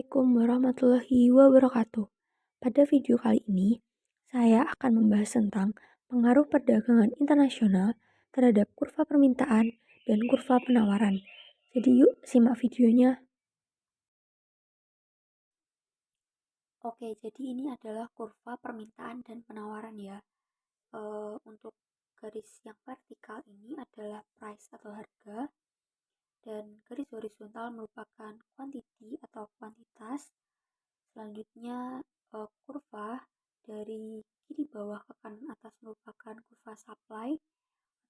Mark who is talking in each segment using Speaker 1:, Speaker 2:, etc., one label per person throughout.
Speaker 1: Assalamualaikum warahmatullahi wabarakatuh. Pada video kali ini, saya akan membahas tentang pengaruh perdagangan internasional terhadap kurva permintaan dan kurva penawaran. Jadi yuk simak videonya.
Speaker 2: Oke, jadi ini adalah kurva permintaan dan penawaran ya. Untuk garis yang vertikal ini adalah price atau harga, dan garis horizontal merupakan quantity atau kuantitas. Selanjutnya kurva dari kiri bawah ke kanan atas merupakan kurva supply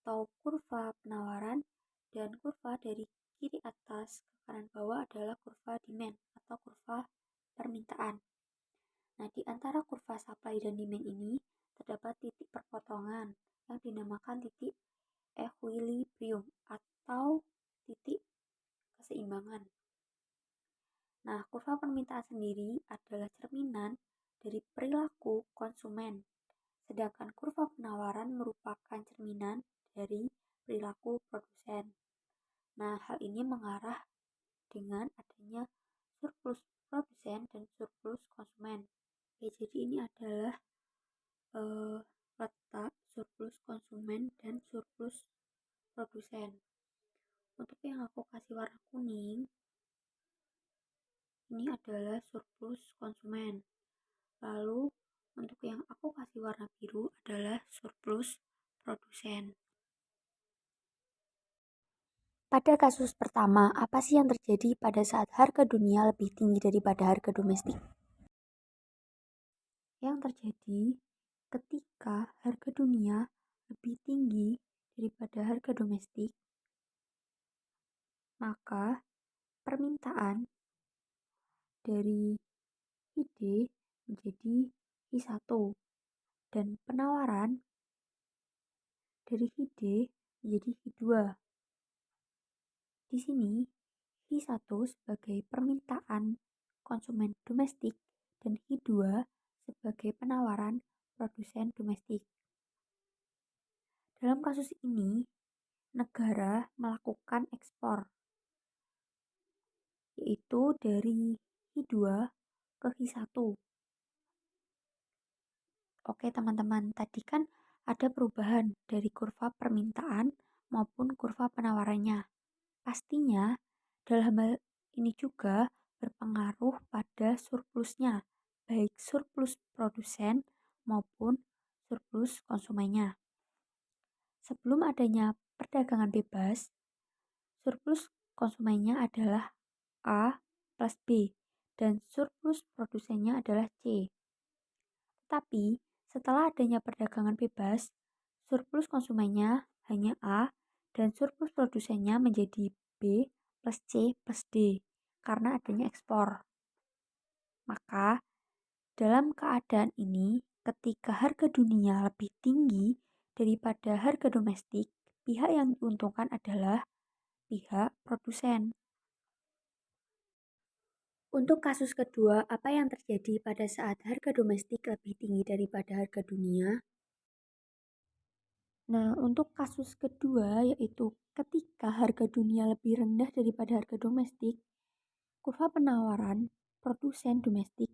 Speaker 2: atau kurva penawaran, dan kurva dari kiri atas ke kanan bawah adalah kurva demand atau kurva permintaan. Nah, di antara kurva supply dan demand ini terdapat titik perpotongan yang dinamakan titik equilibrium atau titik keseimbangan. Nah, kurva permintaan sendiri adalah cerminan dari perilaku konsumen, sedangkan kurva penawaran merupakan cerminan dari perilaku produsen. Nah, hal ini mengarah dengan adanya surplus produsen dan surplus konsumen. Oke, jadi ini adalah letak surplus konsumen dan surplus produsen. Untuk yang aku kasih warna kuning, ini adalah surplus konsumen. Lalu untuk yang aku kasih warna biru adalah surplus produsen.
Speaker 1: Pada kasus pertama, apa sih yang terjadi pada saat harga dunia lebih tinggi daripada harga domestik? Yang terjadi ketika harga dunia lebih tinggi daripada harga domestik, maka permintaan dari ID menjadi I1 dan penawaran dari ID menjadi I2. Di sini I1 sebagai permintaan konsumen domestik dan I2 sebagai penawaran produsen domestik. Dalam kasus ini, negara melakukan ekspor, yaitu dari I2 ke I1. Oke teman-teman, tadi kan ada perubahan dari kurva permintaan maupun kurva penawarannya. Pastinya dalam hal ini juga berpengaruh pada surplusnya, baik surplus produsen maupun surplus konsumennya. Sebelum adanya perdagangan bebas, surplus konsumennya adalah A plus B dan surplus produsennya adalah C. Tapi setelah adanya perdagangan bebas, surplus konsumennya hanya A dan surplus produsennya menjadi B plus C plus D karena adanya ekspor. Maka dalam keadaan ini, ketika harga dunia lebih tinggi daripada harga domestik, pihak yang diuntungkan adalah pihak produsen. Untuk kasus kedua, apa yang terjadi pada saat harga domestik lebih tinggi daripada harga dunia? Nah, untuk kasus kedua yaitu ketika harga dunia lebih rendah daripada harga domestik, kurva penawaran produsen domestik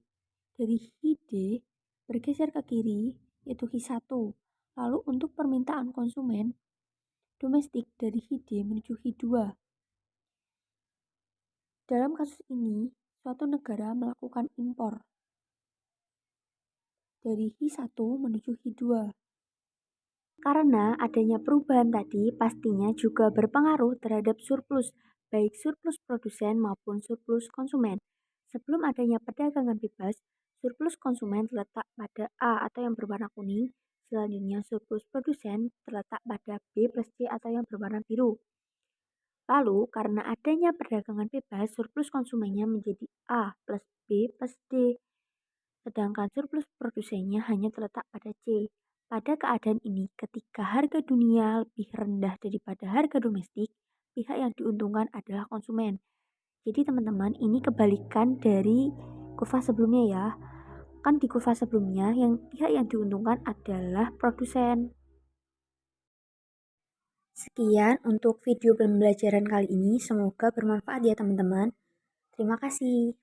Speaker 1: dari HD bergeser ke kiri yaitu H1. Lalu untuk permintaan konsumen domestik dari HD menuju H2. Dalam kasus ini, suatu negara melakukan impor dari H1 menuju H2. Karena adanya perubahan tadi pastinya juga berpengaruh terhadap surplus, baik surplus produsen maupun surplus konsumen. Sebelum adanya perdagangan bebas, surplus konsumen terletak pada A atau yang berwarna kuning, selanjutnya surplus produsen terletak pada B plus C atau yang berwarna biru. Lalu, karena adanya perdagangan bebas, surplus konsumennya menjadi A plus B plus D, sedangkan surplus produsennya hanya terletak pada C. Pada keadaan ini, ketika harga dunia lebih rendah daripada harga domestik, pihak yang diuntungkan adalah konsumen. Jadi teman-teman, ini kebalikan dari kurva sebelumnya ya. Kan di kurva sebelumnya, pihak yang diuntungkan adalah produsen. Sekian untuk video pembelajaran kali ini, semoga bermanfaat ya teman-teman. Terima kasih.